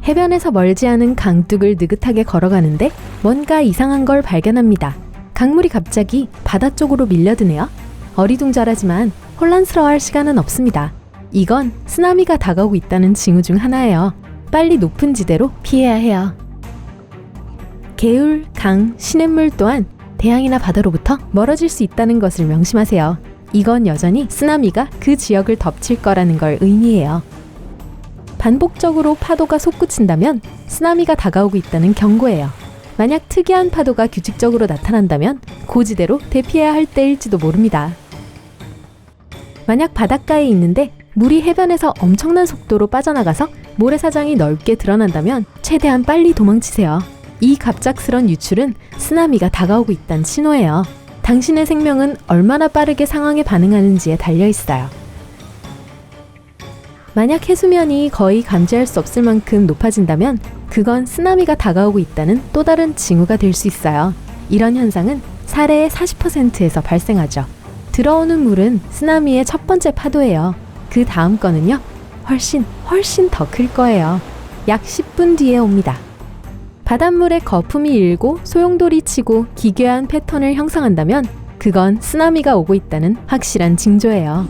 해변에서 멀지 않은 강둑을 느긋하게 걸어가는데 뭔가 이상한 걸 발견합니다. 강물이 갑자기 바다 쪽으로 밀려드네요. 어리둥절하지만 혼란스러워할 시간은 없습니다. 이건 쓰나미가 다가오고 있다는 징후 중 하나예요. 빨리 높은 지대로 피해야 해요. 개울, 강, 시냇물 또한 대양이나 바다로부터 멀어질 수 있다는 것을 명심하세요. 이건 여전히 쓰나미가 그 지역을 덮칠 거라는 걸 의미해요. 반복적으로 파도가 솟구친다면 쓰나미가 다가오고 있다는 경고예요. 만약 특이한 파도가 규칙적으로 나타난다면 고지대로 대피해야 할 때일지도 모릅니다. 만약 바닷가에 있는데 물이 해변에서 엄청난 속도로 빠져나가서 모래사장이 넓게 드러난다면 최대한 빨리 도망치세요. 이 갑작스런 유출은 쓰나미가 다가오고 있다는 신호예요. 당신의 생명은 얼마나 빠르게 상황에 반응하는지에 달려있어요. 만약 해수면이 거의 감지할 수 없을 만큼 높아진다면 그건 쓰나미가 다가오고 있다는 또 다른 징후가 될 수 있어요. 이런 현상은 사례의 40%에서 발생하죠. 들어오는 물은 쓰나미의 첫 번째 파도예요. 그 다음 거는요, 훨씬 더 클 거예요. 약 10분 뒤에 옵니다. 바닷물에 거품이 일고 소용돌이 치고 기괴한 패턴을 형성한다면 그건 쓰나미가 오고 있다는 확실한 징조예요.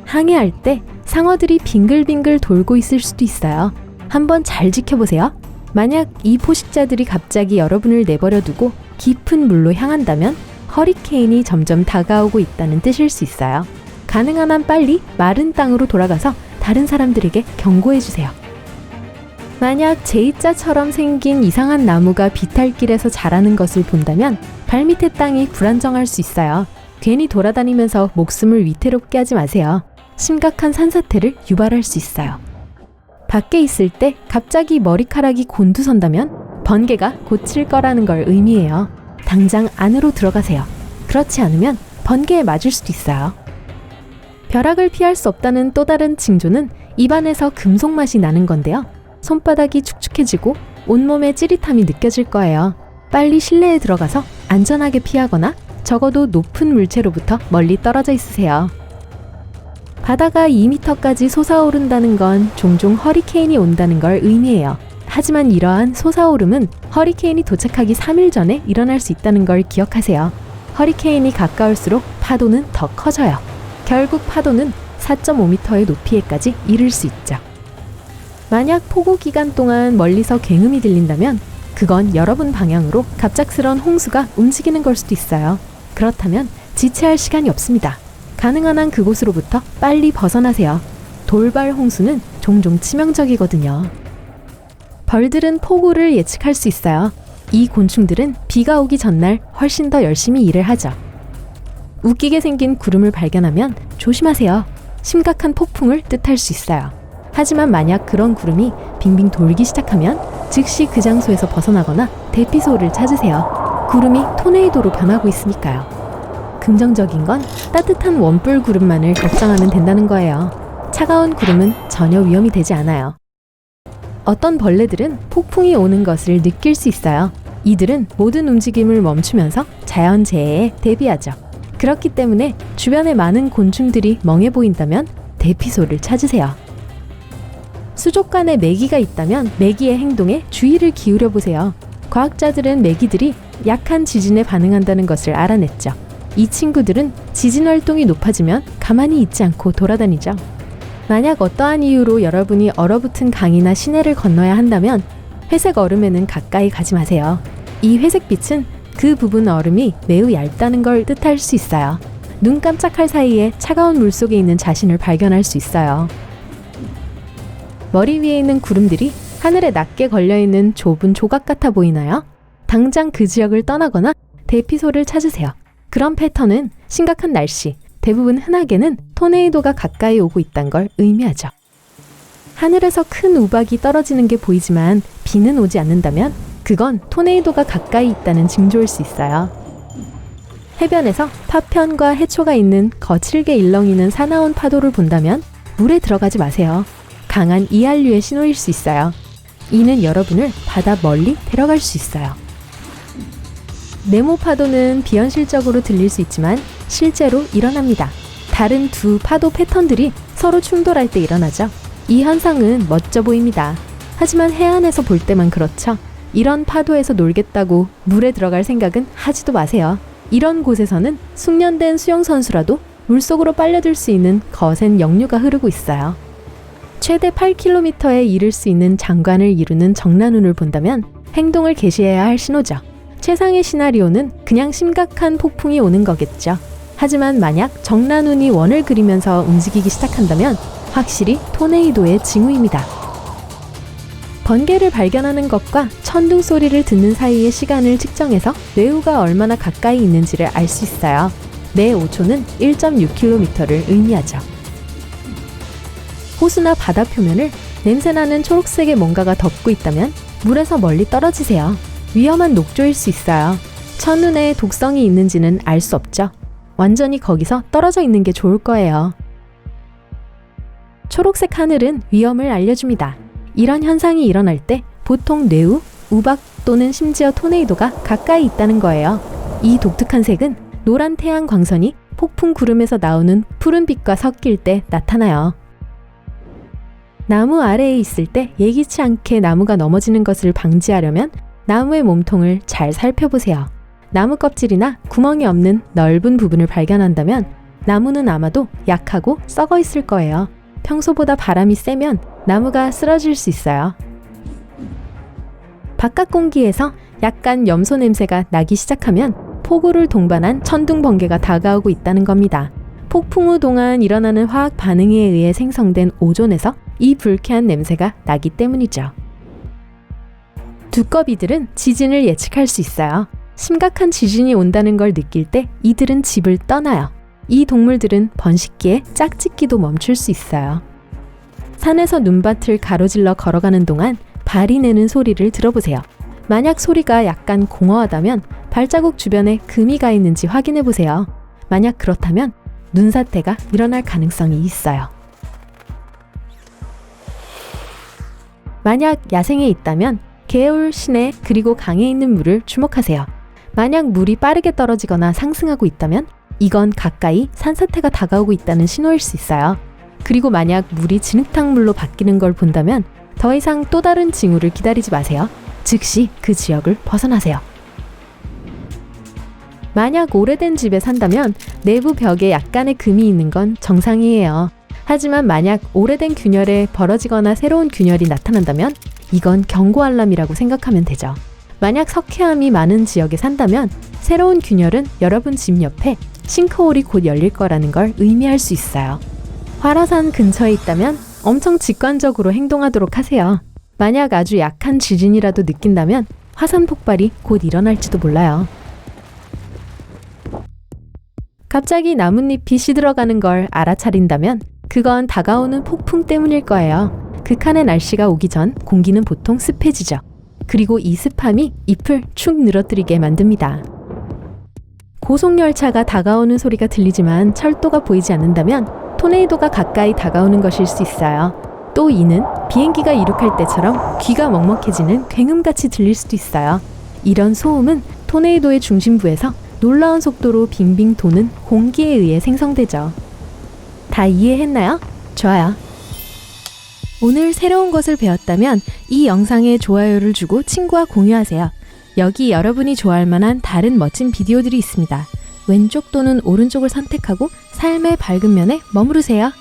항해할 때 상어들이 빙글빙글 돌고 있을 수도 있어요. 한번 잘 지켜보세요. 만약 이 포식자들이 갑자기 여러분을 내버려 두고 깊은 물로 향한다면 허리케인이 점점 다가오고 있다는 뜻일 수 있어요. 가능한 한 빨리 마른 땅으로 돌아가서 다른 사람들에게 경고해주세요. 만약 J자처럼 생긴 이상한 나무가 비탈길에서 자라는 것을 본다면 발밑의 땅이 불안정할 수 있어요. 괜히 돌아다니면서 목숨을 위태롭게 하지 마세요. 심각한 산사태를 유발할 수 있어요. 밖에 있을 때 갑자기 머리카락이 곤두선다면 번개가 고칠 거라는 걸 의미해요. 당장 안으로 들어가세요. 그렇지 않으면 번개에 맞을 수도 있어요. 벼락을 피할 수 없다는 또 다른 징조는 입안에서 금속 맛이 나는 건데요. 손바닥이 축축해지고 온몸에 찌릿함이 느껴질 거예요. 빨리 실내에 들어가서 안전하게 피하거나 적어도 높은 물체로부터 멀리 떨어져 있으세요. 바다가 2m까지 솟아오른다는 건 종종 허리케인이 온다는 걸 의미해요. 하지만 이러한 솟아오름은 허리케인이 도착하기 3일 전에 일어날 수 있다는 걸 기억하세요. 허리케인이 가까울수록 파도는 더 커져요. 결국 파도는 4.5m의 높이에까지 이를 수 있죠. 만약 폭우 기간 동안 멀리서 굉음이 들린다면 그건 여러분 방향으로 갑작스런 홍수가 움직이는 걸 수도 있어요. 그렇다면 지체할 시간이 없습니다. 가능한 한 그곳으로부터 빨리 벗어나세요. 돌발 홍수는 종종 치명적이거든요. 벌들은 폭우를 예측할 수 있어요. 이 곤충들은 비가 오기 전날 훨씬 더 열심히 일을 하죠. 웃기게 생긴 구름을 발견하면 조심하세요. 심각한 폭풍을 뜻할 수 있어요. 하지만 만약 그런 구름이 빙빙 돌기 시작하면 즉시 그 장소에서 벗어나거나 대피소를 찾으세요. 구름이 토네이도로 변하고 있으니까요. 긍정적인 건 따뜻한 원뿔 구름만을 걱정하면 된다는 거예요. 차가운 구름은 전혀 위험이 되지 않아요. 어떤 벌레들은 폭풍이 오는 것을 느낄 수 있어요. 이들은 모든 움직임을 멈추면서 자연재해에 대비하죠. 그렇기 때문에 주변에 많은 곤충들이 멍해 보인다면 대피소를 찾으세요. 수족관에 메기가 있다면 메기의 행동에 주의를 기울여 보세요. 과학자들은 메기들이 약한 지진에 반응한다는 것을 알아냈죠. 이 친구들은 지진 활동이 높아지면 가만히 있지 않고 돌아다니죠. 만약 어떠한 이유로 여러분이 얼어붙은 강이나 시내를 건너야 한다면 회색 얼음에는 가까이 가지 마세요. 이 회색빛은 그 부분 얼음이 매우 얇다는 걸 뜻할 수 있어요. 눈 깜짝할 사이에 차가운 물속에 있는 자신을 발견할 수 있어요. 머리 위에 있는 구름들이 하늘에 낮게 걸려있는 좁은 조각 같아 보이나요? 당장 그 지역을 떠나거나 대피소를 찾으세요. 그런 패턴은 심각한 날씨, 대부분 흔하게는 토네이도가 가까이 오고 있다는 걸 의미하죠. 하늘에서 큰 우박이 떨어지는 게 보이지만 비는 오지 않는다면 그건 토네이도가 가까이 있다는 징조일 수 있어요. 해변에서 파편과 해초가 있는 거칠게 일렁이는 사나운 파도를 본다면 물에 들어가지 마세요. 강한 이한류의 신호일 수 있어요. 이는 여러분을 바다 멀리 데려갈 수 있어요. 네모 파도는 비현실적으로 들릴 수 있지만 실제로 일어납니다. 다른 두 파도 패턴들이 서로 충돌할 때 일어나죠. 이 현상은 멋져 보입니다. 하지만 해안에서 볼 때만 그렇죠. 이런 파도에서 놀겠다고 물에 들어갈 생각은 하지도 마세요. 이런 곳에서는 숙련된 수영선수라도 물속으로 빨려들 수 있는 거센 역류가 흐르고 있어요. 최대 8km에 이를 수 있는 장관을 이루는 정난운을 본다면 행동을 개시해야 할 신호죠. 최상의 시나리오는 그냥 심각한 폭풍이 오는 거겠죠. 하지만 만약 정난운이 원을 그리면서 움직이기 시작한다면 확실히 토네이도의 징후입니다. 번개를 발견하는 것과 천둥 소리를 듣는 사이의 시간을 측정해서 뇌우가 얼마나 가까이 있는지를 알 수 있어요. 매 5초는 1.6km를 의미하죠. 호수나 바다 표면을 냄새나는 초록색의 뭔가가 덮고 있다면 물에서 멀리 떨어지세요. 위험한 녹조일 수 있어요. 첫눈에 독성이 있는지는 알 수 없죠. 완전히 거기서 떨어져 있는 게 좋을 거예요. 초록색 하늘은 위험을 알려줍니다. 이런 현상이 일어날 때 보통 뇌우, 우박 또는 심지어 토네이도가 가까이 있다는 거예요. 이 독특한 색은 노란 태양 광선이 폭풍 구름에서 나오는 푸른빛과 섞일 때 나타나요. 나무 아래에 있을 때 예기치 않게 나무가 넘어지는 것을 방지하려면 나무의 몸통을 잘 살펴보세요. 나무 껍질이나 구멍이 없는 넓은 부분을 발견한다면 나무는 아마도 약하고 썩어 있을 거예요. 평소보다 바람이 세면 나무가 쓰러질 수 있어요. 바깥 공기에서 약간 염소 냄새가 나기 시작하면 폭우를 동반한 천둥 번개가 다가오고 있다는 겁니다. 폭풍 후 동안 일어나는 화학 반응에 의해 생성된 오존에서 이 불쾌한 냄새가 나기 때문이죠. 두꺼비들은 지진을 예측할 수 있어요. 심각한 지진이 온다는 걸 느낄 때 이들은 집을 떠나요. 이 동물들은 번식기에 짝짓기도 멈출 수 있어요. 산에서 눈밭을 가로질러 걸어가는 동안 발이 내는 소리를 들어보세요. 만약 소리가 약간 공허하다면 발자국 주변에 금이 가 있는지 확인해 보세요. 만약 그렇다면 눈사태가 일어날 가능성이 있어요. 만약 야생에 있다면 개울, 시내, 그리고 강에 있는 물을 주목하세요. 만약 물이 빠르게 떨어지거나 상승하고 있다면 이건 가까이 산사태가 다가오고 있다는 신호일 수 있어요. 그리고 만약 물이 진흙탕물로 바뀌는 걸 본다면 더 이상 또 다른 징후를 기다리지 마세요. 즉시 그 지역을 벗어나세요. 만약 오래된 집에 산다면 내부 벽에 약간의 금이 있는 건 정상이에요. 하지만 만약 오래된 균열에 벌어지거나 새로운 균열이 나타난다면 이건 경고 알람이라고 생각하면 되죠. 만약 석회암이 많은 지역에 산다면 새로운 균열은 여러분 집 옆에 싱크홀이 곧 열릴 거라는 걸 의미할 수 있어요. 활화산 근처에 있다면 엄청 직관적으로 행동하도록 하세요. 만약 아주 약한 지진이라도 느낀다면 화산 폭발이 곧 일어날지도 몰라요. 갑자기 나뭇잎이 시들어가는 걸 알아차린다면 그건 다가오는 폭풍 때문일 거예요. 극한의 날씨가 오기 전 공기는 보통 습해지죠. 그리고 이 습함이 잎을 축 늘어뜨리게 만듭니다. 고속열차가 다가오는 소리가 들리지만 철도가 보이지 않는다면 토네이도가 가까이 다가오는 것일 수 있어요. 또 이는 비행기가 이륙할 때처럼 귀가 먹먹해지는 굉음같이 들릴 수도 있어요. 이런 소음은 토네이도의 중심부에서 놀라운 속도로 빙빙 도는 공기에 의해 생성되죠. 다 이해했나요? 좋아요. 오늘 새로운 것을 배웠다면 이 영상에 좋아요를 주고 친구와 공유하세요. 여기 여러분이 좋아할 만한 다른 멋진 비디오들이 있습니다. 왼쪽 또는 오른쪽을 선택하고 삶의 밝은 면에 머무르세요.